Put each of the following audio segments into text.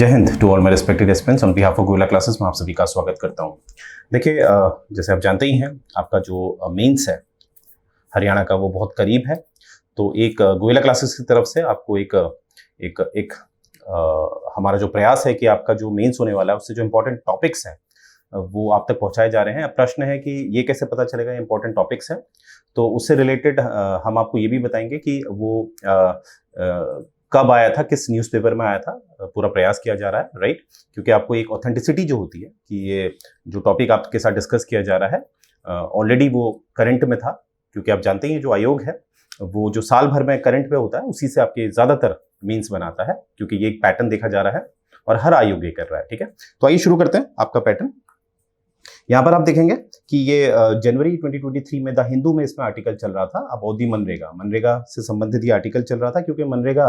जय हिंद to all my respected aspirants. On behalf of Goyla classes में आप सभी का स्वागत करता हूं। देखिए, जैसे आप जानते ही हैं, आपका जो मेंस है हरियाणा का वो बहुत करीब है। तो एक गोयला क्लासेस की तरफ से आपको एक एक एक हमारा जो प्रयास है कि आपका जो मेंस होने वाला है उससे जो इम्पोर्टेंट टॉपिक्स हैं वो आप तक पहुंचाए जा रहे हैं। अब प्रश्न है कि ये कैसे पता चलेगा इम्पोर्टेंट टॉपिक्स हैं, तो उससे रिलेटेड हम आपको ये भी बताएंगे कि वो कब आया था, किस न्यूज़पेपर में आया था। पूरा प्रयास किया जा रहा है, राइट, क्योंकि आपको एक ऑथेंटिसिटी जो होती है कि ये जो टॉपिक आपके साथ डिस्कस किया जा रहा है ऑलरेडी वो करंट में था, क्योंकि आप जानते ही जो आयोग है वो जो साल भर में करंट पे होता है उसी से आपके ज़्यादातर मीन्स बनाता है, क्योंकि ये एक पैटर्न देखा जा रहा है और हर आयोग ये कर रहा है। ठीक है, तो आइए शुरू करते हैं आपका पैटर्न। यहाँ पर आप देखेंगे कि ये जनवरी 2023 में द हिंदू में इसमें आर्टिकल चल रहा था अबाउट मनरेगा से संबंधित ये आर्टिकल चल रहा था, क्योंकि मनरेगा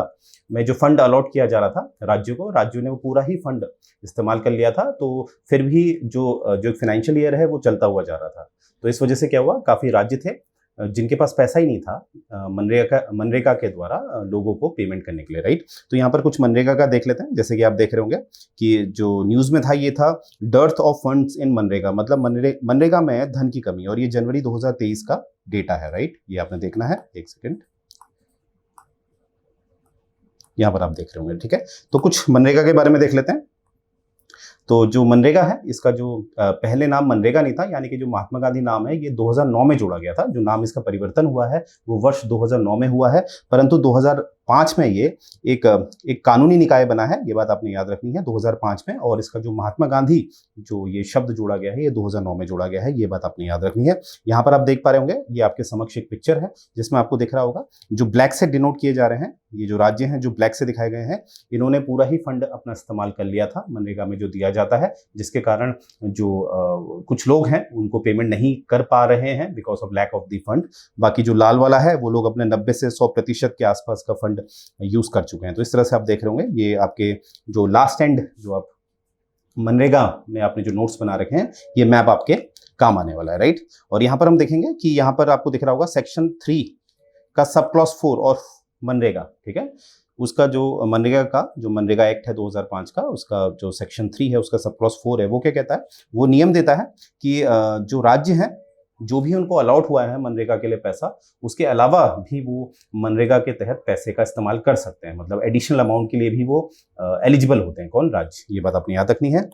में जो फंड अलॉट किया जा रहा था राज्यों को, राज्यों ने वो पूरा ही फंड इस्तेमाल कर लिया था। तो फिर भी जो फाइनेंशियल ईयर है वो चलता हुआ जा रहा था। तो इस वजह से क्या हुआ, काफ़ी राज्य थे जिनके पास पैसा ही नहीं था मनरेगा के द्वारा लोगों को पेमेंट करने के लिए, राइट। तो यहाँ पर कुछ मनरेगा का देख लेते हैं। जैसे कि आप देख रहे होंगे कि जो न्यूज़ में था ये था डर्थ ऑफ फंड्स इन मनरेगा, मतलब मनरेगा में धन की कमी, और ये जनवरी 2023 का डेटा है, राइट। ये आपने देखना है, एक सेकेंड, यहाँ पर आप देख रहे होंगे, ठीक है। तो कुछ मनरेगा के बारे में देख लेते हैं। तो जो मनरेगा है इसका जो पहले नाम मनरेगा नहीं था, यानी कि जो महात्मा गांधी नाम है ये 2009 में जोड़ा गया था। जो नाम इसका परिवर्तन हुआ है वो वर्ष 2009 में हुआ है, परंतु 2005 में ये एक कानूनी निकाय बना है। ये बात आपने याद रखनी है, 2005 में। और इसका जो महात्मा गांधी जो ये शब्द जोड़ा गया है ये 2009 में जोड़ा गया है, ये बात आपने याद रखनी है। यहाँ पर आप देख पा रहे होंगे, ये आपके समक्ष एक पिक्चर है जिसमें आपको दिख रहा होगा जो ब्लैक से डिनोट किए जा रहे हैं, ये जो राज्य हैं जो ब्लैक से दिखाए गए हैं, इन्होंने पूरा ही फंड अपना इस्तेमाल कर लिया था मनरेगा में जो दिया जाता है, जिसके कारण जो कुछ लोग हैं उनको पेमेंट नहीं कर पा रहे हैं because of lack of the fund. बाकी जो लाल वाला है वो लोग अपने 90 से 100% के आसपास का फंड यूज कर चुके हैं। तो इस तरह से आप देख रहे होंगे, ये आपके जो लास्ट एंड जो आप मनरेगा में आपने जो नोट्स बना रखे हैं ये मैप आपके काम आने वाला है, राइट। और यहाँ पर हम देखेंगे कि यहाँ पर आपको दिख रहा होगा सेक्शन 3 का सब क्लॉज 4 और मनरेगा, ठीक है। उसका जो मनरेगा एक्ट है 2005 का, उसका जो सेक्शन 3 है उसका सब क्लॉज 4 है, वो क्या कहता है, वो नियम देता है कि जो राज्य हैं जो भी उनको अलॉट हुआ है मनरेगा के लिए पैसा, उसके अलावा भी वो मनरेगा के तहत पैसे का इस्तेमाल कर सकते हैं, मतलब एडिशनल अमाउंट के लिए भी वो एलिजिबल होते हैं। कौन? राज्य। ये बात आपने याद रखनी है।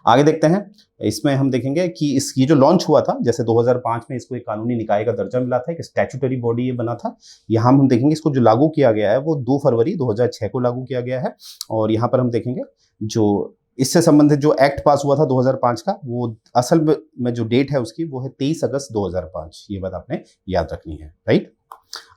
आगे देखते हैं, इसमें हम देखेंगे कि ये जो लॉन्च हुआ था, जैसे 2005 में इसको एक कानूनी निकाय का दर्जा मिला था, एक स्टैट्यूटरी बॉडी ये बना था। यहाँ हम देखेंगे इसको जो लागू किया गया है वो 2 फरवरी 2006 को लागू किया गया है। और यहाँ पर हम देखेंगे जो इससे संबंधित जो एक्ट पास हुआ था 2005 का, वो असल में जो डेट है उसकी वो है 23 अगस्त 2005। ये बात आपने याद रखनी है, राइट।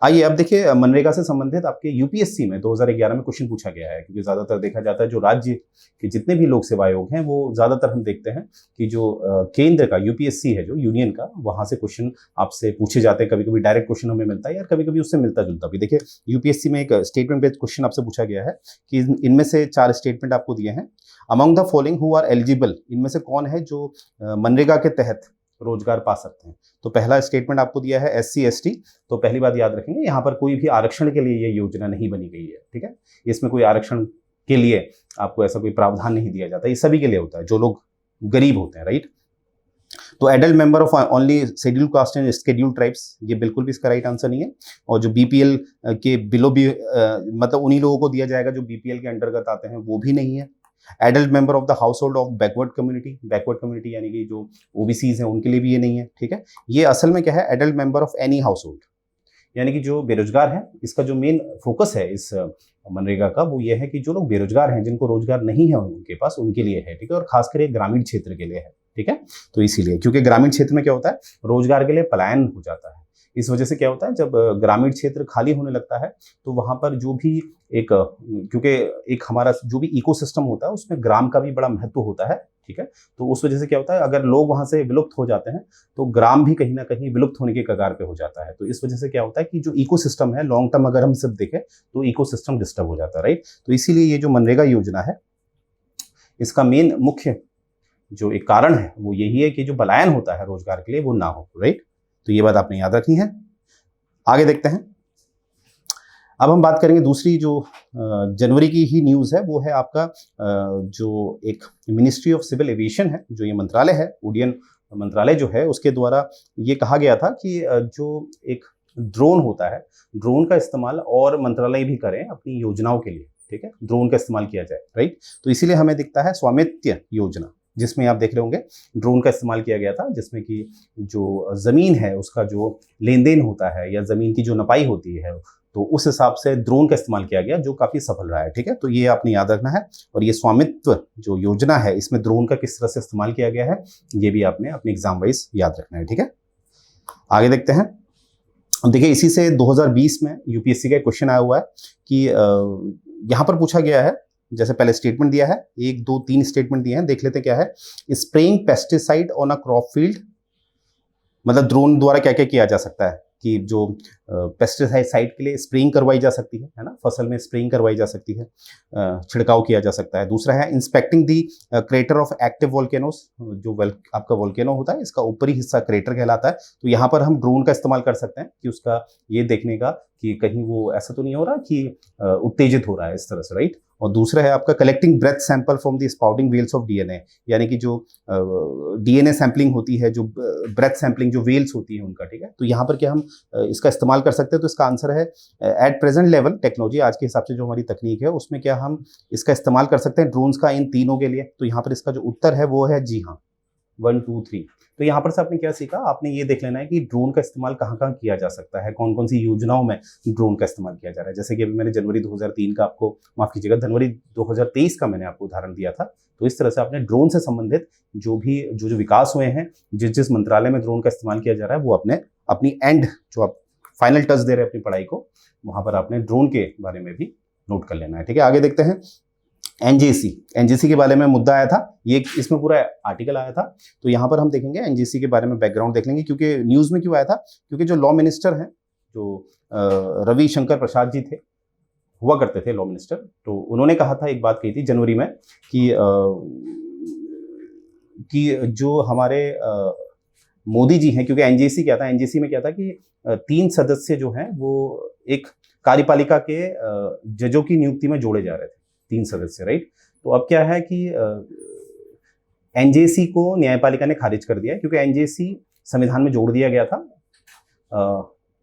आइए अब देखिए, मनरेगा से संबंधित आपके यूपीएससी में 2011 में क्वेश्चन पूछा गया है, क्योंकि ज्यादातर देखा जाता है जो राज्य के जितने भी लोक सेवा आयोग हैं वो ज्यादातर हम देखते हैं कि जो केंद्र का यूपीएससी है, जो यूनियन का, वहां से क्वेश्चन आपसे पूछे जाते हैं। कभी कभी डायरेक्ट क्वेश्चन हमें मिलता है यार, कभी कभी उससे मिलता जुलता भी। देखिए, यूपीएससी में एक स्टेटमेंट बेस्ड क्वेश्चन आपसे पूछा गया है कि इनमें से 4 स्टेटमेंट आपको दिए हैं, among the following who are eligible, इनमें से कौन है जो मनरेगा के तहत रोजगार पा सकते हैं। तो पहला स्टेटमेंट आपको दिया है SC ST। तो पहली बात याद रखेंगे, यहाँ पर कोई भी आरक्षण के लिए ये योजना नहीं बनी गई है, ठीक है। इसमें कोई आरक्षण के लिए आपको ऐसा कोई प्रावधान नहीं दिया जाता, ये सभी के लिए होता है जो लोग गरीब होते हैं, राइट। तो adult member of only schedule caste and schedule tribes, ये बिल्कुल भी इसका राइट आंसर नहीं है। और जो BPL के बिलो भी मतलब उन्हीं लोगों को दिया जाएगा जो BPL के अंतर्गत आते हैं, वो भी नहीं है। Adult member of the house hold of backward community यानी कि जो OBCs हैं उनके लिए भी ये नहीं है, ठीक है। ये असल में क्या है, adult member of any house hold, यानी कि जो बेरोजगार हैं, इसका जो मेन फोकस है इस मनरेगा का वो ये है कि जो लोग बेरोजगार हैं, जिनको रोजगार नहीं है उनके पास, उनके लिए है, ठीक है। और खासकर ग्रामीण क्षेत्र के लिए है, ठीक है। तो इसीलिए, क्योंकि ग्रामीण क्षेत्र में क्या होता है, रोजगार के लिए पलायन हो जाता है। इस वजह से क्या होता है, जब ग्रामीण क्षेत्र खाली होने लगता है तो वहां पर जो भी क्योंकि एक हमारा जो भी इकोसिस्टम होता है उसमें ग्राम का भी बड़ा महत्व होता है, ठीक है। तो उस वजह से क्या होता है, अगर लोग वहां से विलुप्त हो जाते हैं तो ग्राम भी कहीं ना कहीं विलुप्त होने के कगार पे हो जाता है। तो इस वजह से क्या होता है कि जो इकोसिस्टम है, लॉन्ग टर्म अगर हम सिर्फ देखें तो इकोसिस्टम डिस्टर्ब हो जाता है, राइट। तो इसीलिए ये जो मनरेगा योजना है इसका मेन मुख्य जो एक कारण है वो यही है कि जो पलायन होता है रोजगार के लिए वो ना हो, राइट। तो ये बात आपने याद रखनी है। आगे देखते हैं, अब हम बात करेंगे दूसरी जो जनवरी की ही न्यूज़ है, वो है आपका जो एक मिनिस्ट्री ऑफ सिविल एविएशन है, जो ये मंत्रालय है, उड्डयन मंत्रालय जो है, उसके द्वारा ये कहा गया था कि जो एक ड्रोन होता है, ड्रोन का इस्तेमाल और मंत्रालय भी करें अपनी योजनाओं के लिए, ठीक है? ड्रोन का इस्तेमाल किया जाए, राइट? तो इसीलिए हमें दिखता है स्वामित्व योजना, जिसमें आप देख रहे होंगे ड्रोन का इस्तेमाल किया गया था, जिसमें कि जो ज़मीन है उसका जो लेन-देन होता है या ज़मीन की जो नपाई होती है, तो उस हिसाब से ड्रोन का इस्तेमाल किया गया, जो काफ़ी सफल रहा है, ठीक है? तो ये आपने याद रखना है। और ये स्वामित्व जो योजना है, इसमें ड्रोन का किस तरह से इस्तेमाल किया गया है, ये भी आपने अपने एग्जाम वाइज याद रखना है, ठीक है? आगे देखते हैं। देखिए, इसी से 2020 में यूपीएससी का एक क्वेश्चन आया हुआ है कि यहाँ पर पूछा गया है, जैसे पहले स्टेटमेंट दिया है, 1, 2, 3 स्टेटमेंट दिए हैं, देख लेते क्या है। Spraying pesticide on a crop field, मतलब ड्रोन द्वारा क्या क्या किया जा सकता है कि जो पेस्टिसाइड के लिए स्प्रेइंग करवाई जा सकती है ना, फसल में स्प्रेइंग करवाई जा सकती है, छिड़काव किया जा सकता है। दूसरा है inspecting the crater of active volcanoes, जो आपका वोल्केनो होता है, इसका ऊपरी हिस्सा क्रेटर कहलाता है। तो यहाँ पर हम ड्रोन का इस्तेमाल कर सकते हैं कि उसका ये देखने का कि कहीं वो ऐसा तो नहीं हो रहा कि उत्तेजित हो रहा है इस तरह से, राइट? और दूसरा है आपका collecting breath sample from the spouting wells of DNA, यानी कि जो डीएनए सैंपलिंग होती है, जो ब्रेथ सैंपलिंग जो वेल्स होती है उनका, ठीक है? तो यहाँ पर क्या हम इसका इस्तेमाल कर सकते हैं? तो इसका आंसर है एट प्रेजेंट लेवल टेक्नोलॉजी, आज के हिसाब से जो हमारी तकनीक है, उसमें क्या हम इसका इस्तेमाल कर सकते हैं ड्रोन्स का इन तीनों के लिए? तो यहाँ पर इसका जो उत्तर है वो है जी हाँ, 1, 2, 3। तो यहाँ पर से आपने क्या सीखा? आपने ये देख लेना है कि ड्रोन का इस्तेमाल कहाँ कहाँ किया जा सकता है, कौन कौन सी योजनाओं में ड्रोन का इस्तेमाल किया जा रहा है। जैसे कि अभी मैंने जनवरी 2003 का आपको, माफ कीजिएगा, जनवरी 2023 का मैंने आपको उदाहरण दिया था। तो इस तरह से आपने ड्रोन से संबंधित जो विकास हुए हैं, जिस मंत्रालय में ड्रोन का इस्तेमाल किया जा रहा है, वो अपने अपनी एंड जो आप फाइनल टच दे रहे हैं अपनी पढ़ाई को, वहां पर आपने ड्रोन के बारे में भी नोट कर लेना है, ठीक है? आगे देखते हैं। एनजीसी के बारे में मुद्दा आया था, ये इसमें पूरा आर्टिकल आया था। तो यहाँ पर हम देखेंगे एनजीसी के बारे में बैकग्राउंड देख लेंगे, क्योंकि न्यूज़ में क्यों आया था, क्योंकि जो लॉ मिनिस्टर हैं, जो रविशंकर प्रसाद जी थे, हुआ करते थे लॉ मिनिस्टर, तो उन्होंने कहा था, एक बात कही थी जनवरी में कि जो हमारे मोदी जी हैं, क्योंकि एनजीसी क्या था, एनजीसी में क्या था कि 3 सदस्य जो हैं वो एक कार्यपालिका के जजों की नियुक्ति में जोड़े जा रहे थे, 3 सदस्य, राइट? तो अब क्या है कि एनजेसी को न्यायपालिका ने खारिज कर दिया, क्योंकि एनजेसी संविधान में जोड़ दिया गया था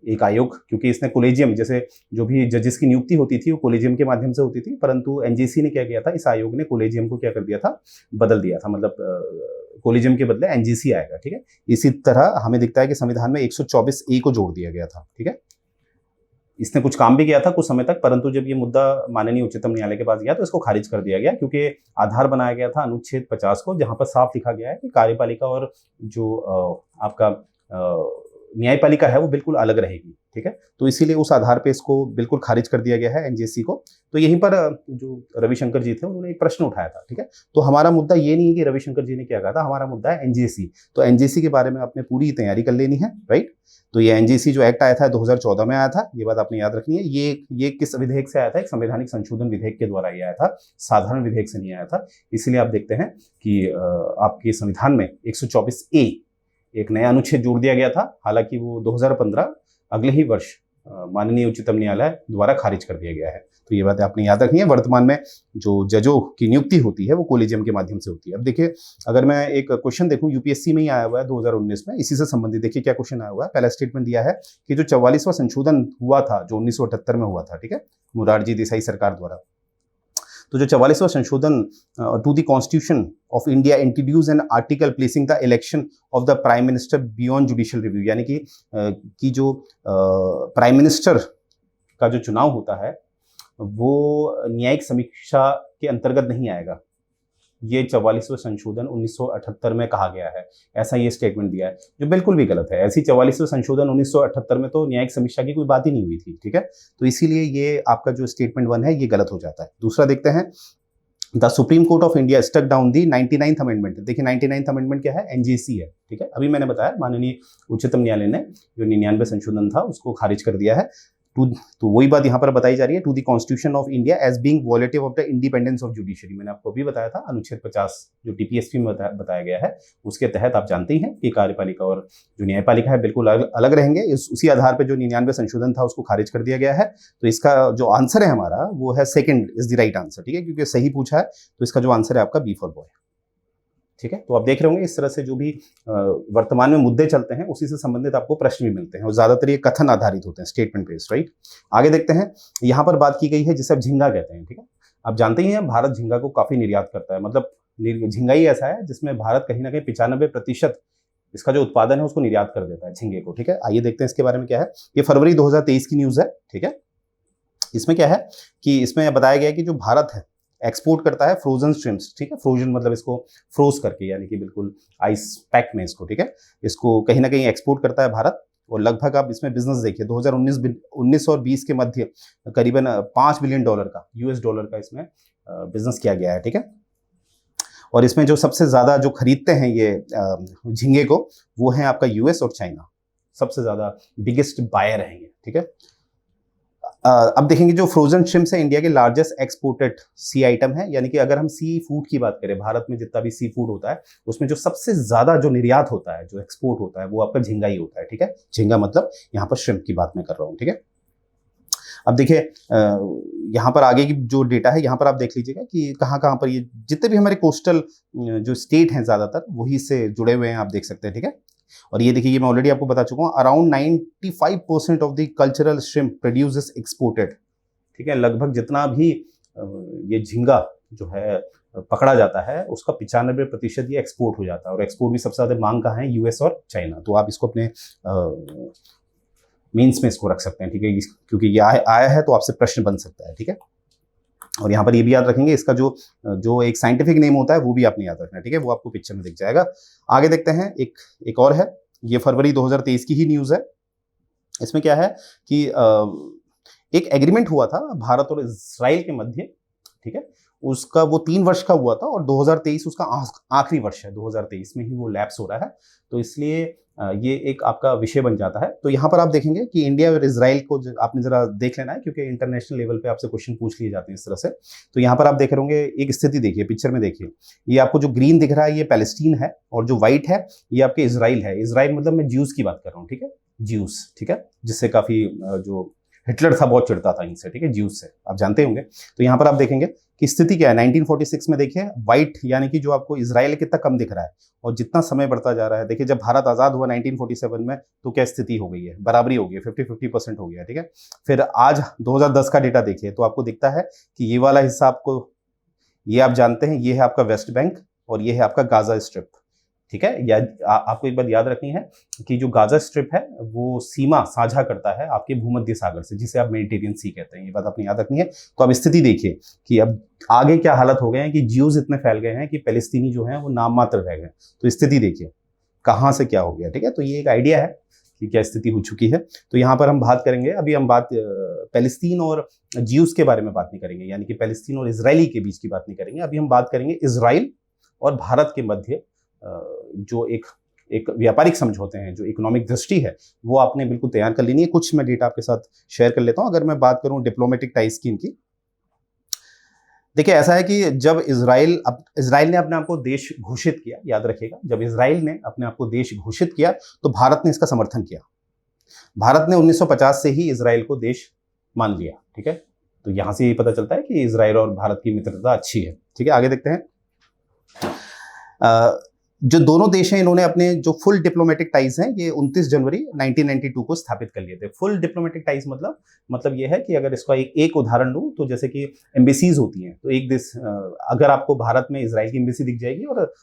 एक आयोग, क्योंकि इसने कोलेजियम, जैसे जो भी जजेस की नियुक्ति होती थी वो कोलेजियम के माध्यम से होती थी, परंतु एनजेसी ने क्या किया था, इस आयोग ने कोलेजियम को क्या कर दिया था, बदल दिया था, मतलब कोलेजियम के बदले एनजेसी आएगा, ठीक है? इसी तरह हमें दिखता है कि संविधान में 124A को जोड़ दिया गया था, ठीक है? इसने कुछ काम भी किया था कुछ समय तक, परंतु जब ये मुद्दा माननीय उच्चतम न्यायालय के पास गया तो इसको खारिज कर दिया गया, क्योंकि आधार बनाया गया था अनुच्छेद 50 को, जहां पर साफ लिखा गया है कि कार्यपालिका और जो आपका न्यायपालिका है वो बिल्कुल अलग रहेगी, ठीक है? तो इसीलिए उस आधार पे इसको बिल्कुल खारिज कर दिया गया है एनजेसी को। तो यहीं पर जो रविशंकर जी थे उन्होंने एक प्रश्न उठाया था, ठीक है? तो हमारा मुद्दा ये नहीं है कि रविशंकर जी ने क्या कहा था, हमारा मुद्दा है एनजेसी। तो एनजेसी के बारे में आपने पूरी तैयारी कर लेनी है, राइट? तो ये एनजेसी जो एक्ट आया था 2014 में आया था, ये बात आपने याद रखनी है। ये किस विधेयक से आया था? एक संवैधानिक संशोधन विधेयक के द्वारा ये आया था, साधारण विधेयक से नहीं आया था। इसलिए आप देखते हैं कि आपके संविधान में 124A एक नया अनुच्छेद जोड़ दिया गया था, हालांकि वो 2015 अगले ही वर्ष माननीय उच्चतम न्यायालय द्वारा खारिज कर दिया गया है। तो ये बात आपने याद रखनी है। वर्तमान में जो जजों की नियुक्ति होती है वो कोलेजियम के माध्यम से होती है। अब देखिए, अगर मैं एक क्वेश्चन देखूं, यूपीएससी में ही आया हुआ है 2019 में, इसी से संबंधित देखिए क्या क्वेश्चन आया हुआ है। पहला स्टेटमेंट दिया है कि जो 44वां संशोधन हुआ था, जो 1978 में हुआ था, ठीक है, मोरारजी देसाई सरकार द्वारा, तो जो 44वां संशोधन to the constitution of India introduce an article placing the election of the prime minister beyond judicial review, यानी कि जो प्राइम मिनिस्टर का जो चुनाव होता है वो न्यायिक समीक्षा के अंतर्गत नहीं आएगा। ये 44वां संशोधन 1978 में कहा गया है, ऐसा ये स्टेटमेंट दिया है, जो बिल्कुल भी गलत है। ऐसी 44वां संशोधन 1978 में तो न्यायिक समीक्षा की कोई बात ही नहीं हुई थी, ठीक है? तो इसीलिए ये आपका जो स्टेटमेंट 1 है ये गलत हो जाता है। दूसरा देखते हैं, the supreme court of India struck down the 99th amendment. देखिए 99th अमेंडमेंट क्या है? एनजेसी है, ठीक है? अभी मैंने बताया माननीय उच्चतम न्यायालय ने जो 99 संशोधन था उसको खारिज कर दिया है। तो वही बात यहाँ पर बताई जा रही है, to the constitution of India as being violative of the independence of judiciary. मैंने आपको अभी बताया था अनुच्छेद 50 जो टीपीएसपी में बताया गया है, उसके तहत आप जानते ही हैं कि कार्यपालिका और जो न्यायपालिका है बिल्कुल अलग रहेंगे। उसी आधार पर जो 99 संशोधन था उसको खारिज कर दिया गया है। तो इसका जो आंसर है हमारा वो है second is the right answer, ठीक है, क्योंकि सही पूछा है। तो इसका जो आंसर है आपका बी फॉर बॉय, ठीक है। तो आप देख रहे होंगे इस तरह से जो भी वर्तमान में मुद्दे चलते हैं उसी से संबंधित आपको प्रश्न भी मिलते हैं, और ज्यादातर ये कथन आधारित होते हैं, स्टेटमेंट बेस्ड, राइट। आगे देखते हैं, यहाँ पर बात की गई है जिसे आप झींगा कहते हैं, ठीक है। आप जानते ही हैं भारत झींगा को काफी निर्यात करता है, मतलब झींगा ही ऐसा है जिसमें भारत कहीं ना कहीं 95% इसका जो उत्पादन है उसको निर्यात कर देता है, झींगे को, ठीक है। आइए देखते हैं इसके बारे में क्या है। ये फरवरी 2023 की न्यूज है, ठीक है। इसमें क्या है कि इसमें बताया गया है कि जो भारत है एक्सपोर्ट करता है फ्रोजन श्रिम्प्स, ठीक है। फ्रोजन मतलब इसको फ्रोज करके, यानी कि बिल्कुल आइस पैक में इसको, ठीक है, इसको कहीं ना कहीं एक्सपोर्ट करता है भारत। और लगभग आप इसमें बिजनेस देखिए 2019 और 20 के मध्य करीबन $5 बिलियन का, यूएस डॉलर का इसमें बिजनेस किया गया है, ठीक है। और इसमें जो सबसे ज्यादा जो खरीदते हैं ये झींगे को, वो है आपका यूएस और चाइना, सबसे ज्यादा बिगेस्ट बायर हैं ये, ठीक है। अब देखेंगे जो फ्रोजन श्रिम्प्स है इंडिया के लार्जेस्ट एक्सपोर्टेड सी आइटम है, यानी कि अगर हम सी फूड की बात करें, भारत में जितना भी सी फूड होता है उसमें जो सबसे ज्यादा जो निर्यात होता है, जो एक्सपोर्ट होता है, वो आपका झींगा ही होता है, ठीक है। झींगा मतलब यहाँ पर श्रिम्प की बात मैं कर रहा हूँ, ठीक है। अब देखिए यहाँ पर आगे की जो डेटा है यहाँ पर आप देख लीजिएगा कि कहाँ कहाँ पर ये जितने भी हमारे कोस्टल जो स्टेट हैं ज्यादातर वही से जुड़े हुए हैं, आप देख सकते हैं, ठीक है। और ये देखिए, ये मैं ऑलरेडी आपको बता चुका हूँ, around 95% of the cultural shrimp produce is exported, ठीक है। लगभग जितना भी ये झींगा जो है पकड़ा जाता है उसका 95% ये एक्सपोर्ट हो जाता है, और एक्सपोर्ट भी सबसे ज्यादा मांग कहाँ है, यूएस और चाइना। तो आप इसको अपने मीन्स में इसको रख सकते हैं, ठीक है, क्योंकि ये आया है तो आपसे प्रश्न बन सकता है, ठीक है। और यहाँ पर ये भी याद रखेंगे, इसका जो एक साइंटिफिक नेम होता है वो भी आपने याद रखना है, ठीक है, वो आपको पिक्चर में दिख जाएगा। आगे देखते हैं, एक और है, ये फरवरी 2023 की ही न्यूज है। इसमें क्या है कि एक एग्रीमेंट हुआ था भारत और इजराइल के मध्य, ठीक है। उसका वो 3 वर्ष का हुआ था, और 2023 उसका आखिरी वर्ष है, 2023 में ही वो लैप्स हो रहा है। तो इसलिए ये एक आपका विषय बन जाता है। तो यहाँ पर आप देखेंगे कि इंडिया और इजराइल को आपने जरा देख लेना है, क्योंकि इंटरनेशनल लेवल पे आपसे क्वेश्चन पूछ लिए जाते हैं इस तरह से। तो यहाँ पर आप देख रहे होंगे, एक स्थिति देखिए, पिक्चर में देखिए, ये आपको जो ग्रीन दिख रहा है ये पैलेस्टीन है, और जो व्हाइट है ये आपके इजराइल है। इजराइल मतलब मैं ज्यूज की बात कर रहा हूँ, ठीक है, ज्यूज, ठीक है, जिससे काफी जो हिटलर था बहुत चिढ़ता था इनसे, ठीक है, ज्यूज से, आप जानते होंगे। तो यहाँ पर आप देखेंगे कि स्थिति क्या है। 1946 में देखिए व्हाइट यानी कि जो आपको इजराइल कितना कम दिख रहा है, और जितना समय बढ़ता जा रहा है, देखिए जब भारत आजाद हुआ 1947 में तो क्या स्थिति हो गई है, बराबरी हो गई है, 50-50% हो गया, ठीक है। फिर आज 2010 का डेटा देखिए तो आपको दिखता है कि ये वाला हिस्सा आपको, ये आप जानते हैं, ये है आपका वेस्ट बैंक और ये है आपका गाजा स्ट्रिप, ठीक है। आपको एक बात याद रखनी है कि जो गाजा स्ट्रिप है वो सीमा साझा करता है आपके भूमध्य सागर से, जिसे आप मेडिटेरियन सी कहते हैं, ये बात आपने याद रखनी है। तो अब स्थिति देखिए कि अब आगे क्या हालत हो गए हैं कि ज्यूज इतने फैल गए हैं कि पैलेस्तीनी जो हैं वो नाम मात्र रह गए। तो स्थिति देखिए कहाँ से क्या हो गया, ठीक है। तो ये एक आइडिया है कि क्या स्थिति हो चुकी है। तो यहाँ पर हम बात करेंगे, अभी हम बात पैलेस्तीन और ज्यूज के बारे में बात नहीं करेंगे, यानी कि पैलेस्तीन और इजरायली के बीच की बात नहीं करेंगे। अभी हम बात करेंगे इजराइल और भारत के मध्य जो एक व्यापारिक समझौते हैं, जो इकोनॉमिक दृष्टि है, वो आपने बिल्कुल तैयार कर लेनी है। कुछ मैं डेटा आपके साथ शेयर कर लेता हूं। अगर मैं बात करूं डिप्लोमेटिक टाइज की इनकी, देखिए ऐसा है कि जब इजराइल ने अपने आप को देश घोषित किया, याद रखिएगा, जब इजराइल ने अपने आप को देश घोषित किया तो भारत ने इसका समर्थन किया। भारत ने 1950 से ही इजराइल को देश मान लिया, ठीक है। तो यहां से ये पता चलता है कि इजराइल और भारत की मित्रता अच्छी है, ठीक है। आगे देखते हैं, जो दोनों देश हैं इन्होंने अपने जो फुल डिप्लोमेटिक टाइज हैं ये 29 जनवरी 1992 को स्थापित कर लिए थे। फुल डिप्लोमेटिक टाइज मतलब ये है कि अगर इसका एक उदाहरण लूं तो जैसे कि एम्बेसीज होती हैं, तो एक देश, अगर आपको भारत में इजराइल की एम्बेसी दिख जाएगी और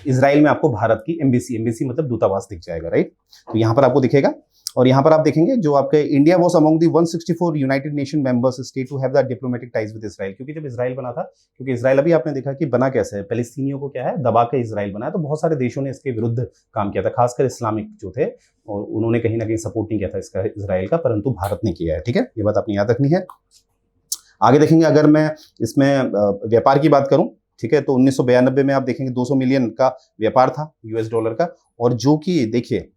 इजराइल में आपको भारत की एम्बेसी मतलब दूतावास दिख जाएगा, राइट। तो यहाँ पर आपको दिखेगा, और यहाँ पर आप देखेंगे जो आपके India was among the 164 united nation members state to have the diplomatic ties with Israel. क्योंकि जब इजराइल बना था, क्योंकि इजराइल अभी आपने देखा कि बना कैसे है, पैलेस्तीनियों को क्या है दबा के इजराइल बना है, तो बहुत सारे देशों ने इसके विरुद्ध काम किया था, खासकर इस्लामिक जो थे, और उन्होंने कहीं ना कहीं सपोर्ट नहीं किया था इसका इजराइल का, परंतु भारत ने किया है, ठीक है। ये बात आपने याद रखनी है। आगे देखेंगे, अगर मैं इसमें व्यापार की बात करूं, ठीक है, तो 1992 में आप देखेंगे 200 मिलियन का व्यापार था यूएस डॉलर का, और जो कि देखिए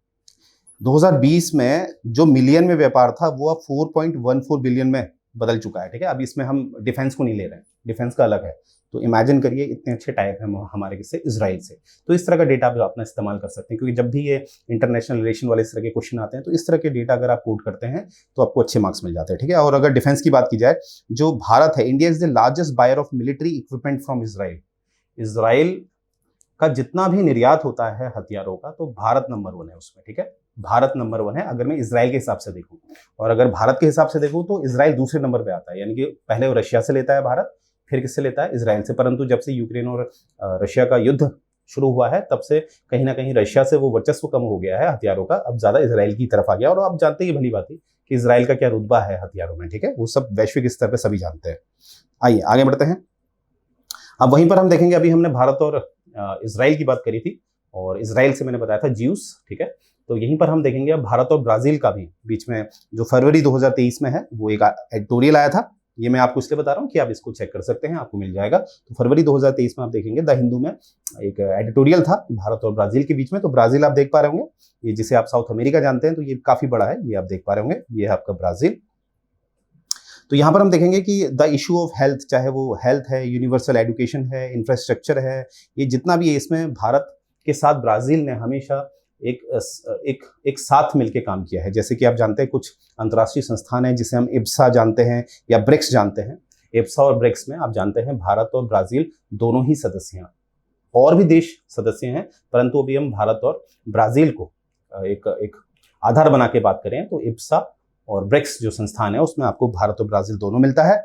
2020 में जो मिलियन में व्यापार था वो अब 4.14 बिलियन में बदल चुका है, ठीक है। अब इसमें हम डिफेंस को नहीं ले रहे हैं, डिफेंस का अलग है। तो इमेजिन करिए इतने अच्छे टाइप हैं हमारे किससे, इजराइल से। तो इस तरह का डेटा आप अपना इस्तेमाल कर सकते हैं, क्योंकि जब भी ये इंटरनेशनल रिलेशन वाले इस तरह के क्वेश्चन आते हैं तो इस तरह के डेटा अगर आप कोट करते हैं तो आपको अच्छे मार्क्स मिल जाते हैं, ठीक है। और अगर डिफेंस की बात की जाए, जो भारत है, India is the largest buyer of military equipment from Israel. Israel का जितना भी निर्यात होता है हथियारों का, तो भारत नंबर 1 है उसमें, ठीक है। भारत नंबर 1 है अगर मैं इजराइल के हिसाब से देखूं, और अगर भारत के हिसाब से देखूं तो इजराइल दूसरे नंबर पे आता है। यानी कि पहले वो रशिया से लेता है भारत, फिर किससे लेता है, इजराइल से। परंतु जब से यूक्रेन और रशिया का युद्ध शुरू हुआ है, तब से कहीं ना कहीं रशिया से वो वर्चस्व कम हो गया है हथियारों का, अब ज्यादा इजराइल की तरफ आ गया। और आप जानते ही भली बात है कि इजराइल का क्या रुतबा है हथियारों में, ठीक है। वो सब वैश्विक स्तर पर सभी जानते हैं। आइए आगे बढ़ते हैं। अब वहीं पर हम देखेंगे, अभी हमने भारत और इजराइल की बात करी थी, और इजराइल से मैंने बताया था ज्यूस, ठीक है। तो यहीं पर हम देखेंगे अब भारत और ब्राजील का भी बीच में जो फरवरी 2023 में है, वो एक एडिटोरियल आया था। ये मैं आपको इसलिए बता रहा हूँ कि आप इसको चेक कर सकते हैं, आपको मिल जाएगा। तो फरवरी 2023 में आप देखेंगे द हिंदू में एक एडिटोरियल था भारत और ब्राजील के बीच में। तो ब्राजील आप देख पा रहे होंगे, ये जिसे आप साउथ अमेरिका जानते हैं, तो ये काफी बड़ा है, ये आप देख पा रहे होंगे, ये है आपका ब्राजील। तो यहाँ पर हम देखेंगे कि द इशू ऑफ हेल्थ, चाहे वो हेल्थ है, यूनिवर्सल एजुकेशन है, इंफ्रास्ट्रक्चर है, ये जितना भी है, इसमें भारत के साथ ब्राजील ने हमेशा एक साथ मिलकर काम किया है। जैसे कि आप जानते हैं कुछ अंतर्राष्ट्रीय संस्थान है जिसे हम इब्सा जानते हैं या ब्रिक्स जानते हैं। इब्सा और ब्रिक्स में आप जानते हैं भारत और ब्राजील दोनों ही सदस्य हैं, और भी देश सदस्य हैं, परंतु अभी हम भारत और ब्राजील को एक आधार बना के बात करें तो इब्सा और ब्रिक्स जो संस्थान है उसमें आपको भारत और ब्राजील दोनों मिलता है।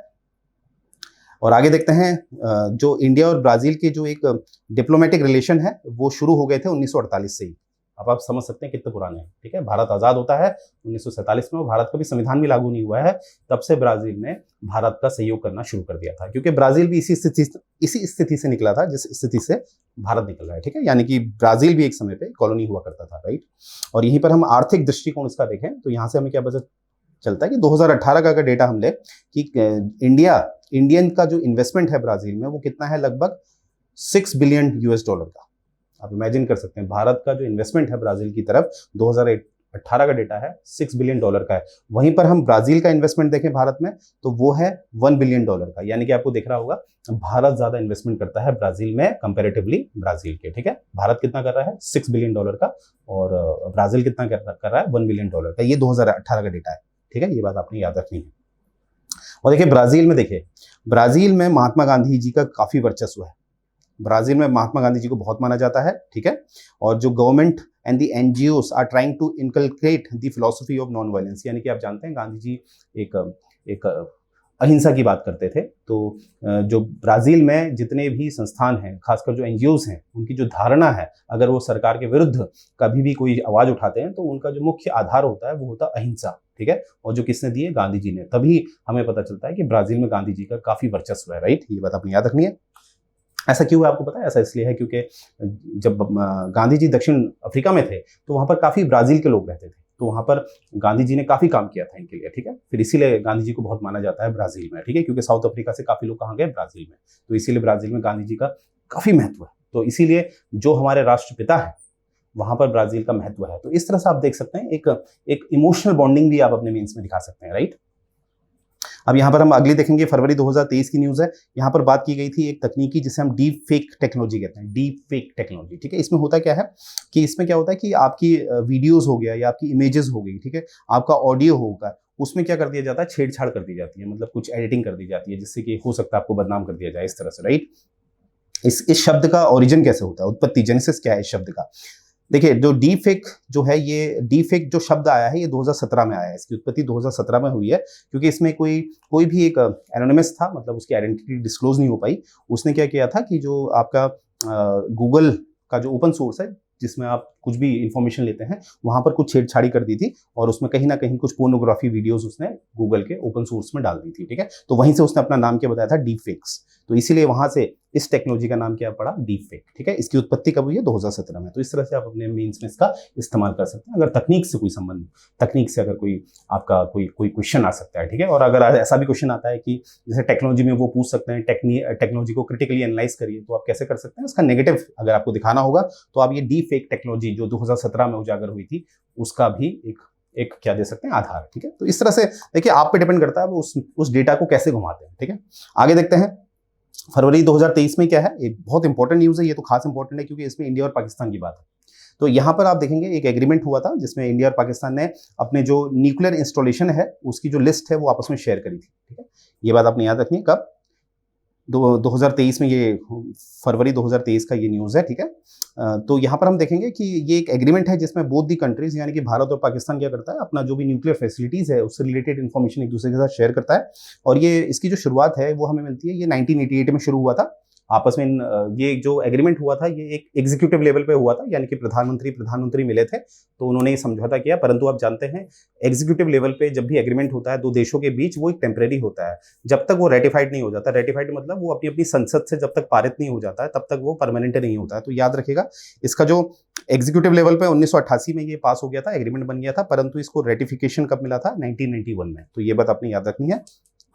और आगे देखते हैं, जो इंडिया और ब्राजील के जो एक डिप्लोमेटिक रिलेशन है वो शुरू हो गए थे 1948 से ही। अब आप समझ सकते हैं कितने पुराने हैं, ठीक है। भारत आज़ाद होता है 1947 में, और भारत का भी संविधान भी लागू नहीं हुआ है, तब से ब्राजील ने भारत का सहयोग करना शुरू कर दिया था, क्योंकि ब्राजील भी इसी स्थिति से निकला था जिस स्थिति से भारत निकल रहा है, ठीक है। यानी कि ब्राजील भी एक समय पे कॉलोनी हुआ करता था, राइट। और यहीं पर हम आर्थिक दृष्टिकोण इसका देखें तो यहाँ से हमें क्या पता चलता है कि 2018 का अगर डेटा हम ले कि इंडियन का जो इन्वेस्टमेंट है ब्राजील में वो कितना है, लगभग $6 बिलियन का। आप इमेजिन कर सकते हैं भारत का जो इन्वेस्टमेंट है ब्राजील की तरफ 2018 का डेटा है $6 बिलियन का है। वहीं पर हम ब्राजील का इन्वेस्टमेंट देखें भारत में तो वो है $1 बिलियन का। यानी कि आपको दिख रहा होगा भारत ज्यादा इन्वेस्टमेंट करता है ब्राजील में कंपैरेटिवली ब्राजील के, ठीक है। भारत कितना कर रहा है, $6 बिलियन का, और ब्राजील कितना कर रहा है, $1 बिलियन का। ये 2018 का डेटा है, ठीक है। ये बात आपने याद रखनी है। और देखिए ब्राजील में महात्मा गांधी जी का काफी वर्चस्व है। ब्राजील में महात्मा गांधी जी को बहुत माना जाता है, ठीक है। और जो government and the NGOs are trying to inculcate the philosophy of non violence. यानी कि आप जानते हैं गांधी जी एक अहिंसा की बात करते थे। तो जो ब्राजील में जितने भी संस्थान हैं, खासकर जो एनजीओस हैं, उनकी जो धारणा है, अगर वो सरकार के विरुद्ध कभी भी कोई आवाज उठाते हैं तो उनका जो मुख्य आधार होता है वो होता है अहिंसा, ठीक है। और जो किसने दिए, गांधी जी ने। तभी हमें पता चलता है कि ब्राजील में गांधी जी का काफी वर्चस्व है, राइट। ये बात आपने याद रखनी है। ऐसा क्यों है आपको पता है? ऐसा इसलिए है क्योंकि जब गांधी जी दक्षिण अफ्रीका में थे तो वहां पर काफी ब्राजील के लोग रहते थे, तो वहां पर गांधी जी ने काफी काम किया था इनके लिए, ठीक है। फिर इसीलिए गांधी जी को बहुत माना जाता है ब्राजील में, ठीक है, क्योंकि साउथ अफ्रीका से काफी लोग कहाँ गए, ब्राजील में। तो इसीलिए ब्राजील में गांधी जी का काफी महत्व है। तो इसीलिए जो हमारे राष्ट्रपिता है वहां पर ब्राजील का महत्व है। तो इस तरह से आप देख सकते हैं एक इमोशनल बॉन्डिंग भी आप अपने मीन्स में दिखा सकते हैं, राइट। अब यहाँ पर हम अगली देखेंगे, फरवरी 2023 की न्यूज़ है। यहाँ पर बात की गई थी एक तकनीकी जिसे हम डीप फेक टेक्नोलॉजी कहते हैं, डीप फेक टेक्नोलॉजी, ठीक है। इसमें होता क्या है कि इसमें क्या होता है कि आपकी वीडियोस हो गया या आपकी इमेजेस हो गई, ठीक है, आपका ऑडियो होगा, उसमें क्या कर दिया जाता है, छेड़छाड़ कर दी जाती है, मतलब कुछ एडिटिंग कर दी जाती है जिससे कि हो सकता है आपको बदनाम कर दिया जाए, इस तरह से, राइट। इस शब्द का ओरिजिन कैसे होता है, उत्पत्ति, जेनेसिस क्या है इस शब्द का। देखिए जो डीप फेक जो है, ये डीप फेक जो शब्द आया है ये 2017 में आया है। इसकी उत्पत्ति 2017 में हुई है, क्योंकि इसमें कोई भी एक एनोनिमस था, मतलब उसकी आइडेंटिटी डिस्क्लोज नहीं हो पाई। उसने क्या किया था कि जो आपका गूगल का जो ओपन सोर्स है जिसमें आप कुछ भी इंफॉर्मेशन लेते हैं, वहां पर कुछ छेड़छाड़ी कर दी थी और उसमें कहीं ना कहीं कुछ पोर्नोग्राफी वीडियोस उसने गूगल के ओपन सोर्स में डाल दी थी, ठीक है। तो वहीं से उसने अपना नाम क्या बताया था, डीप फेक्स। तो इसीलिए वहां से इस टेक्नोलॉजी का नाम क्या पड़ा, डीप फेक, ठीक है। इसकी उत्पत्ति कब हुई है, 2017 में। तो इस तरह से आप अपने मीन्स में इसका इस्तेमाल कर सकते हैं अगर तकनीक से कोई संबंध, तकनीक से अगर कोई आपका कोई क्वेश्चन आ सकता है, ठीक है। और अगर ऐसा भी क्वेश्चन आता है कि जैसे टेक्नोलॉजी में वो पूछ सकते हैं, टेक्नोलॉजी को क्रिटिकली एनालाइज करिए, तो आप कैसे कर सकते हैं, उसका नेगेटिव अगर आपको दिखाना होगा तो आप ये डीप फेक टेक्नोलॉजी जो 2017 में उजागर हुई थी, उसका भी एक क्या दे सकते हैं, आधार। ठीक है, तो इस तरह से देखिए आप पे डिपेंड करता है वो उस डेटा को कैसे घुमाते हैं। ठीक है, आगे देखते हैं फरवरी 2023 में क्या है। एक बहुत इंपॉर्टेंट न्यूज़ है, ये तो खास इंपॉर्टेंट है क्योंकि इसमें इंडिया और पाकिस्तान की बात है। तो यहाँ पर आप देखेंगे एक एग्रीमेंट हुआ था जिसमें इंडिया और पाकिस्तान ने अपने जो न्यूक्लियर इंस्टॉलेशन है उसकी जो लिस्ट है वो आपस में शेयर करी थी। ठीक है, ये बात आपने याद रखनी है। कब? 2023 में, ये फरवरी 2023 का ये न्यूज़ है। ठीक है, तो यहाँ पर हम देखेंगे कि ये एक एग्रीमेंट है जिसमें बोथ दी कंट्रीज यानी कि भारत और पाकिस्तान क्या करता है, अपना जो भी न्यूक्लियर फैसिलिटीज़ है उससे रिलेटेड इन्फॉर्मेशन एक दूसरे के साथ शेयर करता है। और ये इसकी जो शुरुआत है वो हमें मिलती है, ये 1988 में शुरू हुआ था आपस में। ये जो एग्रीमेंट हुआ था ये एक एग्जीक्यूटिव लेवल पे हुआ था, यानी कि प्रधानमंत्री मिले थे तो उन्होंने ये समझौता किया। परंतु आप जानते हैं एग्जीक्यूटिव लेवल पे जब भी एग्रीमेंट होता है दो देशों के बीच, वो एक टेम्परेरी होता है। जब तक वो रेटिफाइड नहीं हो जाता, रेटिफाइड मतलब वो अपनी अपनी संसद से जब तक पारित नहीं हो जाता है तब तक वो परमानेंट नहीं होता है। तो याद रखिएगा इसका जो एग्जीक्यूटिव लेवल पे 1988 में ये पास हो गया था, एग्रीमेंट बन गया था, परंतु इसको रेटिफिकेशन कब मिला था? 1991 में। तो ये बात आपने याद रखनी है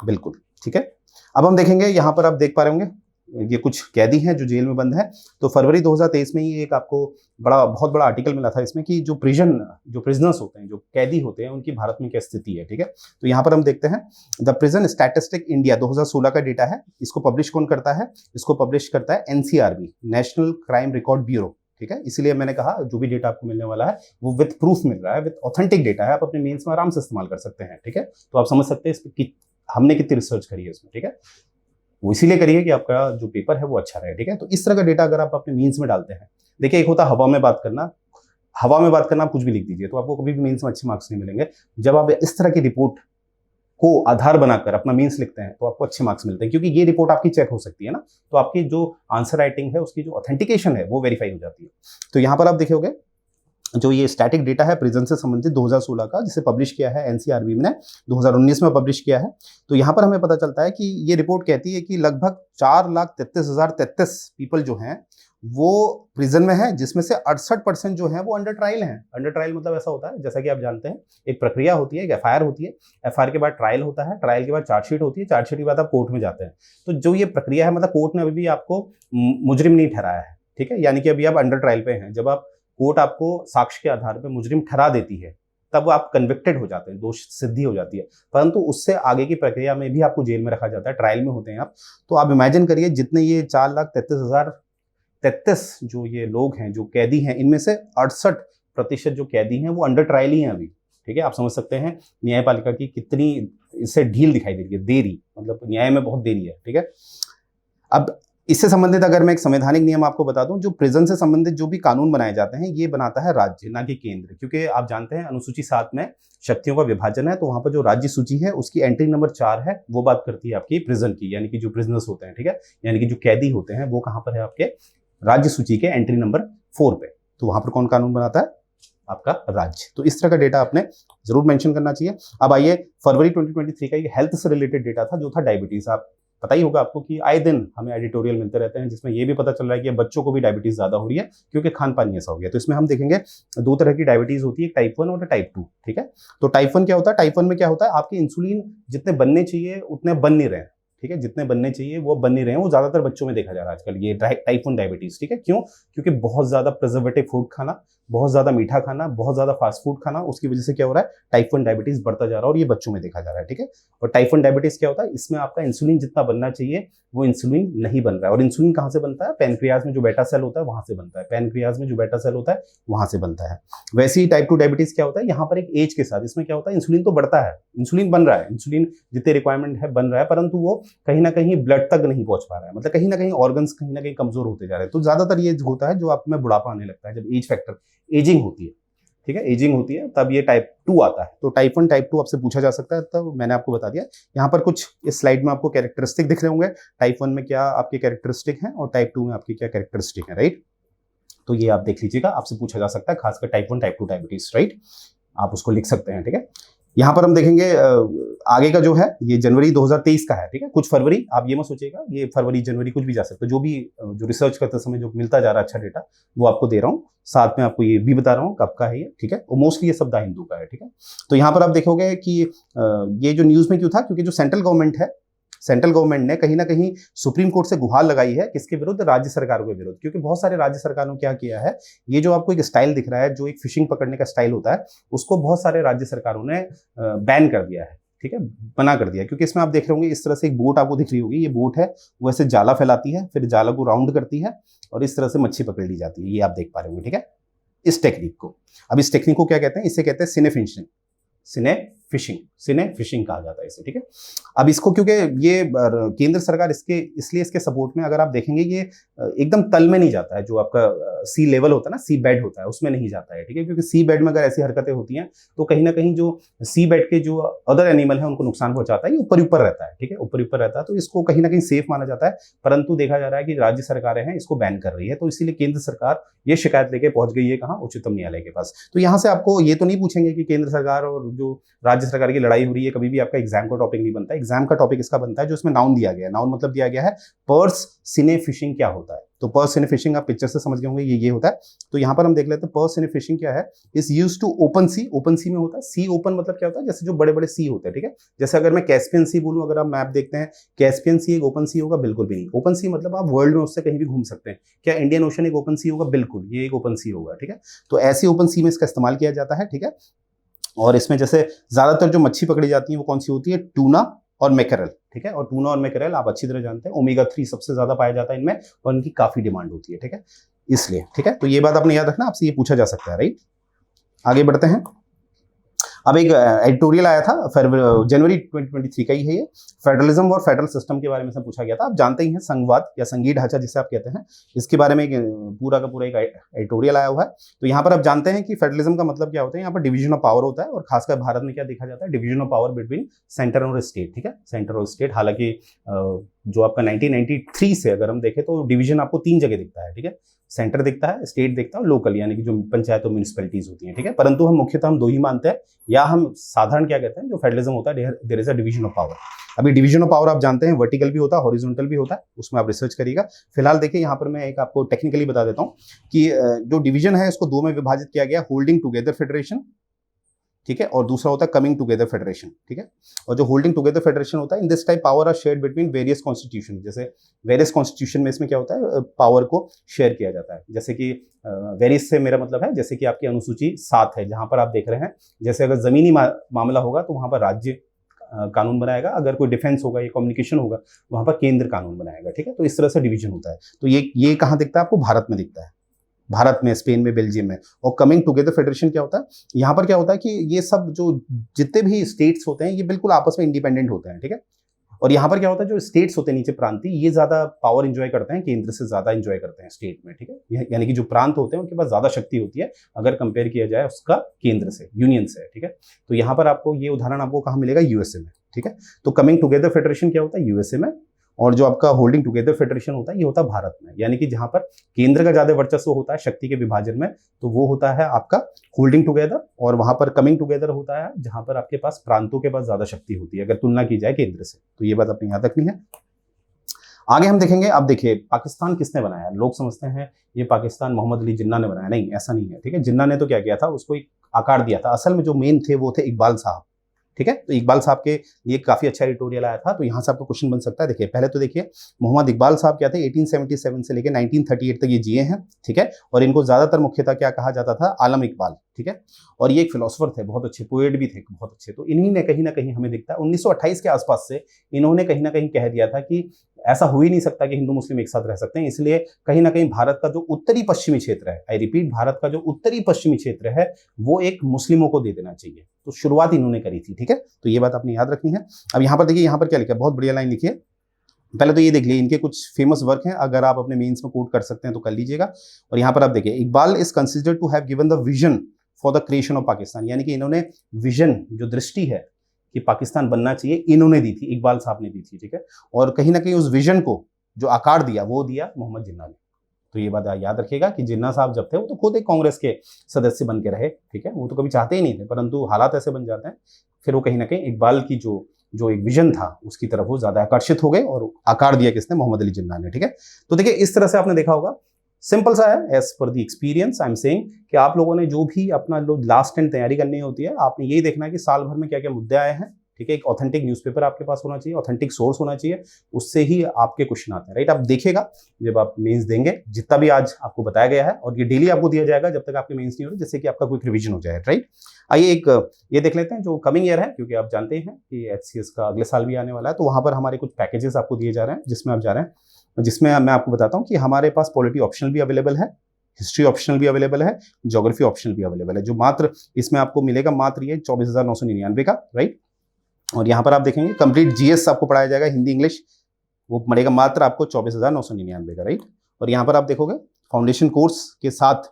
बिल्कुल। ठीक है, अब हम देखेंगे यहाँ पर आप देख पा रहे होंगे ये कुछ कैदी हैं जो जेल में बंद है। तो फरवरी 2023 में ही एक आपको बहुत बड़ा आर्टिकल मिला था इसमें कि जो प्रिजनर्स होते हैं, जो कैदी होते हैं, उनकी भारत में क्या स्थिति है। ठीक है, तो यहाँ पर हम देखते हैं द प्रिजन स्टैटिस्टिक इंडिया 2016 का डेटा है। इसको पब्लिश कौन करता है? इसको पब्लिश करता है NCRB, national crime record bureau. ठीक है, इसलिए मैंने कहा जो भी डेटा आपको मिलने वाला है वो विद प्रूफ मिल रहा है, विद ऑथेंटिक डेटा है, आप अपने मेंस में आराम से इस्तेमाल कर सकते हैं। ठीक है, तो आप समझ सकते हैं इस पर हमने कितनी रिसर्च करी है इसमें। ठीक है, वो इसीलिए करिए कि आपका जो पेपर है वो अच्छा रहे। ठीक है, तो इस तरह का डेटा अगर आप अपने मीन्स में डालते हैं, देखिए एक होता है हवा में बात करना आप कुछ भी लिख दीजिए तो आपको कभी भी मीन्स में अच्छे मार्क्स नहीं मिलेंगे। जब आप इस तरह की रिपोर्ट को आधार बनाकर अपना मीन्स लिखते हैं तो आपको अच्छे मार्क्स मिलते हैं, क्योंकि ये रिपोर्ट आपकी चेक हो सकती है ना, तो आपकी जो आंसर राइटिंग है उसकी जो ऑथेंटिकेशन है वो वेरीफाई हो जाती है। तो यहाँ पर आप देखोगे जो ये स्टैटिक डेटा है प्रिजन से संबंधित 2016 का, जिसे पब्लिश किया है एनसीआरबी ने 2019 में पब्लिश किया है। तो यहाँ पर हमें पता चलता है कि ये रिपोर्ट कहती है कि लगभग 4,33,033 पीपल जो हैं वो प्रिजन में है, जिसमें से 68% जो है वो अंडर ट्रायल हैं। अंडर ट्रायल मतलब ऐसा होता है, जैसा कि आप जानते हैं एक प्रक्रिया होती है, एक एफआईआर होती है, एफआईआर के बाद ट्रायल होता है, ट्रायल के बाद चार्जशीट होती है, चार्जशीट के बाद आप कोर्ट में जाते हैं। तो जो ये प्रक्रिया है, मतलब कोर्ट ने अभी भी आपको मुजरिम नहीं ठहराया है। ठीक है, यानी कि अभी आप अंडर ट्रायल पे हैं। जब आप कोर्ट आपको साक्ष्य के आधार पर मुजरिम ठहरा देती है तब आप कन्विक्टेड हो जाते हैं, दोष सिद्धि हो जाती है, परंतु उससे आगे की प्रक्रिया में भी आपको जेल में रखा जाता है, ट्रायल में होते हैं आप। तो आप इमेजिन करिए जितने ये 4,33,033 जो ये लोग हैं जो कैदी हैं, इनमें से 68% जो कैदी हैं वो अंडर ट्रायल ही हैं अभी। ठीक है, आप समझ सकते हैं न्यायपालिका की कितनी इससे ढील दिखाई दे रही है, देरी, मतलब न्याय में बहुत देरी है। ठीक है, अब इससे संबंधित अगर मैं एक संवैधानिक नियम आपको बता दूं, जो प्रिजन से संबंधित जो भी कानून बनाए जाते हैं ये बनाता है राज्य, ना कि केंद्र, क्योंकि आप जानते हैं अनुसूची 7 में शक्तियों का विभाजन है। तो वहां पर जो राज्य सूची है उसकी एंट्री नंबर 4 है, वो बात करती है आपकी प्रिजन की, यानी कि जो प्रिजनर्स होते हैं। ठीक है, यानी कि जो कैदी होते हैं वो कहां पर है? आपके राज्य सूची के एंट्री नंबर 4 पे। तो वहां पर कौन कानून बनाता है? आपका राज्य। तो इस तरह का डेटा आपने जरूर मेंशन करना चाहिए। अब आइए फरवरी 2023 का ये हेल्थ से रिलेटेड डेटा था जो था डायबिटीज। आप पता ही होगा आपको कि आए दिन हमें एडिटोरियल मिलते रहते हैं जिसमें ये भी पता चल रहा है कि बच्चों को भी डायबिटीज ज्यादा हो रही है क्योंकि खान पान ऐसा हो गया। तो इसमें हम देखेंगे 2 तरह की डायबिटीज होती है, टाइप 1 और टाइप 2। ठीक है, तो टाइप 1 क्या होता है? टाइप 1 में क्या होता है, आपके इंसुलिन जितने बनने चाहिए उतने बन नहीं रहे। ठीक है, जितने बनने चाहिए वो बन नहीं रहे हैं, वो ज्यादातर बच्चों में देखा जा रहा है आजकल ये टाइप 1 डायबिटीज। ठीक है, क्यों? क्योंकि बहुत ज्यादा प्रिजर्वेटिव फूड खाना, बहुत ज्यादा मीठा खाना, बहुत ज्यादा फास्ट फूड खाना, उसकी वजह से क्या हो रहा है? टाइप 1 डायबिटीज बढ़ता जा रहा है और ये बच्चों में देखा जा रहा है। ठीक है, और टाइप 1 डायबिटीज क्या होता है? इसमें आपका इंसुलिन जितना बनना चाहिए वो इंसुलिन नहीं बन रहा है। और इंसुलिन कहां से बनता है? पैनक्रियाज में जो बेटा सेल होता है वहां से बनता है। पैनक्रियाज में जो बेटा सेल होता है वहां से बनता है। वैसे ही टाइप 2 डायबिटीज क्या होता है? यहाँ पर एक एज के साथ इसमें क्या होता है? इंसुलिन तो बढ़ता है, इंसुलिन बन रहा है, इंसुलिन जितने रिक्वायरमेंट है बन रहा है, परंतु वो कहीं ना कहीं ब्लड तक नहीं पहुंच पा रहा है, मतलब कहीं ना कहीं ऑर्गन्स कहीं ना कहीं कमजोर होते जा रहे हैं। तो ज्यादातर ये होता है जो आप में बुढ़ापा आने लगता है, जब एज फैक्टर, एजिंग होती है। ठीक है, एजिंग होती है तब ये टाइप 2 आता है। तो टाइप 1 टाइप 2 आपसे पूछा जा सकता है, तब मैंने आपको बता दिया। यहाँ पर कुछ इस स्लाइड में आपको कैरेक्टरिस्टिक दिख रहे होंगे, टाइप 1 में क्या आपके कैरेक्टरिस्टिक हैं और टाइप 2 में आपकी क्या कैरेक्टरिस्टिक है, राइट। तो ये आप देख लीजिएगा, आपसे पूछा जा सकता है, खासकर टाइप 1 टाइप 2 डायबिटीज, राइट, आप उसको लिख सकते हैं। ठीक है, यहाँ पर हम देखेंगे आगे का जो है ये जनवरी 2023 का है। ठीक है, कुछ फरवरी, आप ये मत सोचिएगा ये फरवरी जनवरी कुछ भी जा सकता है, जो भी जो रिसर्च करते समय जो मिलता जा रहा है अच्छा डेटा वो आपको दे रहा हूँ, साथ में आपको ये भी बता रहा हूँ कब का है ये। ठीक है, और मोस्टली ये सब द हिंदू का है। ठीक है, तो यहाँ पर आप देखोगे कि ये जो न्यूज में क्यों था, क्योंकि जो सेंट्रल गवर्नमेंट है सेंट्रल गवर्नमेंट ने कहीं ना कहीं सुप्रीम कोर्ट से गुहार लगाई है किसके विरुद्ध, राज्य सरकारों के विरुद्ध, क्योंकि बहुत सारे राज्य सरकारों ने क्या किया है, ये जो आपको एक स्टाइल दिख रहा है, जो एक फिशिंग पकड़ने का स्टाइल होता है, उसको बहुत सारे राज्य सरकारों ने बैन कर दिया है, ठीक है, मना कर दिया। क्योंकि इसमें आप देख रहे होंगे इस तरह से एक बोट आपको दिख रही होगी, ये बोट है, वो ऐसे जाला फैलाती है, फिर जाला को राउंड करती है और इस तरह से मच्छी पकड़ ली जाती है, ये आप देख पा रहे होंगे, ठीक है, इस टेक्निक को। अब इस टेक्निक को क्या कहते हैं, इसे कहते हैं सिने फिशिंग, सिने फिशिंग कहा जाता है इसे, ठीक है। अब इसको क्योंकि ये केंद्र सरकार इसलिए इसके सपोर्ट में, अगर आप देखेंगे ये एकदम तल में नहीं जाता है, जो आपका सी लेवल होता है ना, सी बेड होता है, उसमें नहीं जाता है, ठीक है, क्योंकि सी बेड में अगर ऐसी हरकतें होती हैं तो कहीं ना कहीं जो सी बेड के जो अदर एनिमल है उनको नुकसान पहुंचाता है, ये ऊपर ऊपर रहता है, ठीक है, ऊपर ऊपर रहता है, तो इसको कहीं ना कहीं सेफ माना जाता है। परंतु देखा जा रहा है कि राज्य सरकारें हैं इसको बैन कर रही है, तो इसीलिए केंद्र सरकार ये शिकायत लेके पहुंच गई है कहाँ, उच्चतम न्यायालय के पास। तो यहाँ से आपको ये तो नहीं पूछेंगे कि केंद्र सरकार और जो राज्य सरकार की लड़ाई हो रही है, कभी भी आपका एग्जाम का टॉपिक नहीं बनता है। एग्जाम का टॉपिक इसका बनता है जो इसमें नाउन दिया गया है, नाउन मतलब दिया गया है पर्स सिने फिशिंग क्या होता है। तो पर्स सिने फिशिंग आप पिक्चर से समझ गए होंगे, ये होता है। तो यहाँ पर हम देख लेते हैं पर्स सिने फिशिंग क्या है। Is used to open sea, open sea में होता है, सी ओपन मतलब क्या होता है, जैसे जो बड़े बड़े सी होते हैं, ठीक है। जैसे अगर मैं कैस्पियन सी बोलूं, अगर आप मैप देखते हैं कैस्पियन सी एक ओपन सी होगा, बिल्कुल भी नहीं। ओपन सी मतलब आप वर्ल्ड में उससे कहीं भी घूम सकते हैं। क्या इंडियन ओशन एक ओपन सी होगा? बिल्कुल, ये एक ओपन सी होगा, ठीक है। तो ऐसी ओपन सी में इसका इस्तेमाल किया जाता है, ठीक है। और इसमें जैसे ज्यादातर जो मच्छी पकड़ी जाती है वो कौन सी होती है, टूना और मैकेरल, ठीक है। और टूना और मैकेरल आप अच्छी तरह जानते हैं, ओमेगा 3 सबसे ज्यादा पाया जाता है इनमें और इनकी काफी डिमांड होती है, ठीक है, इसलिए, ठीक है। तो ये बात आपने याद रखना, आपसे ये पूछा जा सकता है, राइट। आगे बढ़ते हैं। अब एक एडिटोरियल आया था जनवरी 2023 का ही है ये, फेडरलिज्म और फेडरल सिस्टम के बारे में से पूछा गया था। आप जानते ही हैं संघवाद या संघीय ढांचा जिसे आप कहते हैं, इसके बारे में पूरा का पूरा एक एडिटोरियल आया हुआ है। तो यहाँ पर आप जानते हैं कि फेडरलिज्म का मतलब क्या होता है, यहाँ पर डिवीजन ऑफ पावर होता है और खासकर भारत में क्या देखा जाता है, division of power between centre और स्टेट, ठीक है, सेंटर और स्टेट। हालांकि जो आपका 1993 से अगर हम देखें तो डिवीजन आपको 3 जगह दिखता है, ठीक है, सेंटर दिखता है, स्टेट दिखता है और लोकल यानी कि जो पंचायत और म्यूनिसिपैलिटीज होती हैं, ठीक है। परंतु हम मुख्यतः हम 2 ही मानते हैं, या हम साधारण क्या कहते हैं, जो फेडरलिज्म होता है there is a division of power. अभी डिवीजन ऑफ पावर आप जानते हैं वर्टिकल भी होता है, हॉरिजॉन्टल भी होता है, उसमें आप रिसर्च करिएगा। फिलहाल देखिए यहाँ पर मैं एक आपको टेक्निकली बता देता हूँ कि जो डिवीजन है इसको 2 में विभाजित किया गया, होल्डिंग टुगेदर फेडरेशन, ठीक है, और दूसरा होता है कमिंग टुगेदर फेडरेशन, ठीक है। और जो होल्डिंग टुगेदर फेडरेशन होता है, in this type power are shared between various constitution, जैसे वेरियस कॉन्स्टिट्यूशन में इसमें क्या होता है, पावर को शेयर किया जाता है। जैसे कि वेरियस से मेरा मतलब है जैसे कि आपकी अनुसूची 7 है, जहां पर आप देख रहे हैं, जैसे अगर जमीनी मामला होगा तो वहां पर राज्य कानून बनाएगा, अगर कोई डिफेंस होगा या कम्युनिकेशन होगा वहां पर केंद्र कानून बनाएगा, ठीक है। तो इस तरह से डिवीजन होता है। तो ये कहाँ दिखता है आपको, भारत में दिखता है, भारत में, स्पेन में, बेल्जियम में। और कमिंग टुगेदर फेडरेशन क्या होता है, यहाँ पर क्या होता है कि ये सब जो जितने भी स्टेट्स होते हैं ये बिल्कुल आपस में इंडिपेंडेंट होते हैं, ठीक है। और यहाँ पर क्या होता है, जो स्टेट्स होते हैं नीचे प्रांतीय, ये ज्यादा पावर एंजॉय करते हैं, केंद्र से ज्यादा एंजॉय करते हैं स्टेट में, ठीक है। यानी कि जो प्रांत होते हैं उनके पास ज्यादा शक्ति होती है अगर कंपेयर किया जाए उसका केंद्र से, यूनियन से, ठीक है। तो यहाँ पर आपको ये उदाहरण आपको कहाँ मिलेगा, यूएसए में, ठीक है। तो कमिंग टुगेदर फेडरेशन क्या होता है, यूएसए में। और जो आपका होल्डिंग टुगेदर फेडरेशन होता है ये होता है भारत में, यानी कि जहां पर केंद्र का ज्यादा वर्चस्व होता है शक्ति के विभाजन में, तो वो होता है आपका होल्डिंग टुगेदर। और वहां पर कमिंग टुगेदर होता है जहां पर आपके पास प्रांतों के पास ज्यादा शक्ति होती है अगर तुलना की जाए केंद्र से। तो ये बात अपने याद रखनी है। आगे हम देखेंगे। अब देखिए पाकिस्तान किसने बनाया, लोग समझते हैं ये पाकिस्तान मोहम्मद अली जिन्ना ने बनाया, नहीं ऐसा नहीं है, ठीक है। जिन्ना ने तो क्या किया था, उसको एक आकार दिया था, असल में जो मेन थे वो थे इकबाल साहब, ठीक है। तो इकबाल साहब के लिए काफी अच्छा एडिटोरियल आया था, तो यहाँ से आपको क्वेश्चन बन सकता है। देखिए पहले तो देखिए मोहम्मद इकबाल साहब क्या थे, 1877 से लेकर 1938 तक ये जिए हैं, ठीक है। और इनको ज्यादातर मुख्यतः क्या कहा जाता था, आलम इकबाल, ठीक है। और ये एक फिलोसोफर थे, बहुत अच्छे पोएट भी थे, बहुत अच्छे। तो इन्हीं ने कहीं ना कहीं हमें दिखता है 1928 के आसपास से इन्होंने कहीं ना कहीं कह दिया था कि ऐसा हो ही नहीं सकता कि हिंदू मुस्लिम एक साथ रह सकते हैं, इसलिए कहीं ना कहीं भारत का जो उत्तरी पश्चिमी क्षेत्र है, आई रिपीट, भारत का जो उत्तरी पश्चिमी क्षेत्र है वो एक मुस्लिमों को दे देना चाहिए। तो शुरुआत इन्होंने करी थी, ठीक है। तो ये बात आपने याद रखनी है। अब यहाँ पर देखिए, यहाँ पर क्या लिखा है, बहुत बढ़िया लाइन लिखी है। पहले तो ये देख लिए इनके कुछ फेमस वर्क हैं, अगर आप अपने मेंस में कोट कर सकते हैं तो कर लीजिएगा। और यहाँ पर आप देखिए, Iqbal is considered to have given the vision for the creation of Pakistan, यानी कि इन्होंने विजन, जो दृष्टि है कि पाकिस्तान बनना चाहिए, इन्होंने दी थी, इकबाल साहब ने दी थी, ठीक है। और कहीं ना कहीं उस विजन को जो आकार दिया वो दिया मोहम्मद जिन्ना ने। तो ये बात याद रखिएगा कि जिन्ना साहब जब थे वो तो खुद एक कांग्रेस के सदस्य बन के रहे, ठीक है। वो तो कभी चाहते ही नहीं थे, परंतु हालात ऐसे बन जाते हैं, फिर वो कहीं ना कहीं इकबाल की जो एक विजन था उसकी तरफ वो ज्यादा आकर्षित हो गए और आकार दिया किसने, मोहम्मद अली जिन्ना ने, ठीक है। तो देखिए इस तरह से आपने देखा होगा, सिंपल सा है, as per the experience I am saying कि आप लोगों ने जो भी अपना लास्ट एंड तैयारी करनी होती है, आपने यही देखना है कि साल भर में क्या क्या मुद्दे आए हैं, ठीक है, एक ऑथेंटिक न्यूज़पेपर आपके पास होना चाहिए, ऑथेंटिक सोर्स होना चाहिए, उससे ही आपके क्वेश्चन आते हैं, राइट। आप देखिएगा जब आप मेंस देंगे, जितना भी आज आपको बताया गया है, और ये डेली आपको दिया जाएगा जब तक आपके मेंस नहीं हो रहे, जिससे कि आपका क्विक रिवीजन हो जाए, राइट। आइए एक ये देख लेते हैं जो कमिंग ईयर है, क्योंकि आप जानते हैं कि एचसीएस का अगले साल भी आने वाला है, तो वहां पर हमारे कुछ पैकेजेस आपको दिए जा रहे हैं, जिसमें आप जा रहे हैं, जिसमें मैं आपको बताता हूँ कि हमारे पास पॉलिटी ऑप्शनल भी अवेलेबल है, हिस्ट्री ऑप्शनल भी अवेलेबल है, ज्योग्राफी ऑप्शनल भी अवेलेबल है, जो मात्र इसमें आपको मिलेगा मात्र ये 24,999 का, राइट। और यहाँ पर आप देखेंगे कंप्लीट जीएस आपको पढ़ाया जाएगा, हिंदी इंग्लिश, वो पड़ेगा मात्र आपको 24,999 का, राइट। और यहाँ पर आप देखोगे फाउंडेशन कोर्स के साथ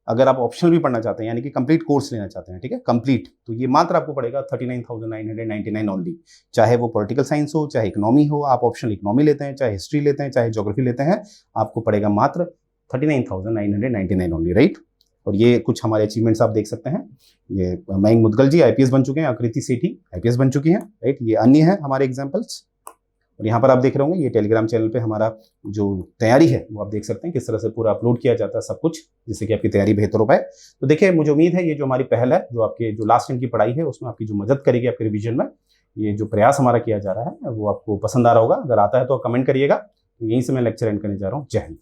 अगर आप ऑप्शनल भी पढ़ना चाहते हैं, यानी कि कंप्लीट कोर्स लेना चाहते हैं, ठीक है, कंप्लीट, तो ये मात्र आपको पड़ेगा 39,999 ओनली। चाहे वो पॉलिटिकल साइंस हो, चाहे इकोनॉमी हो, आप ऑप्शनल इकोनॉमी लेते हैं, चाहे हिस्ट्री लेते हैं, चाहे ज्योग्राफी लेते हैं, आपको पड़ेगा मात्र 39,999 ओनली, राइट। और ये कुछ हमारे अचीवमेंट्स आप देख सकते हैं। ये मयंक मुदगल जी आईपीएस बन चुके हैं, आकृति सेठी आईपीएस बन चुकी हैं, राइट। ये अन्य है हमारे एग्जाम्पल्स। और यहाँ पर आप देख रहे होंगे ये टेलीग्राम चैनल पे हमारा जो तैयारी है वो आप देख सकते हैं किस तरह से पूरा अपलोड किया जाता है सब कुछ, जिससे कि आपकी तैयारी बेहतर हो पाए। तो देखिए, मुझे उम्मीद है ये जो हमारी पहल है, जो आपके जो लास्ट टाइम की पढ़ाई है उसमें आपकी जो मदद करेगी आपके रिवीजन में, ये जो प्रयास हमारा किया जा रहा है वो आपको पसंद आ रहा होगा। अगर आता है तो कमेंट करिएगा। यहीं से मैं लेक्चर एंड करने जा रहा हूँ। जय हिंद।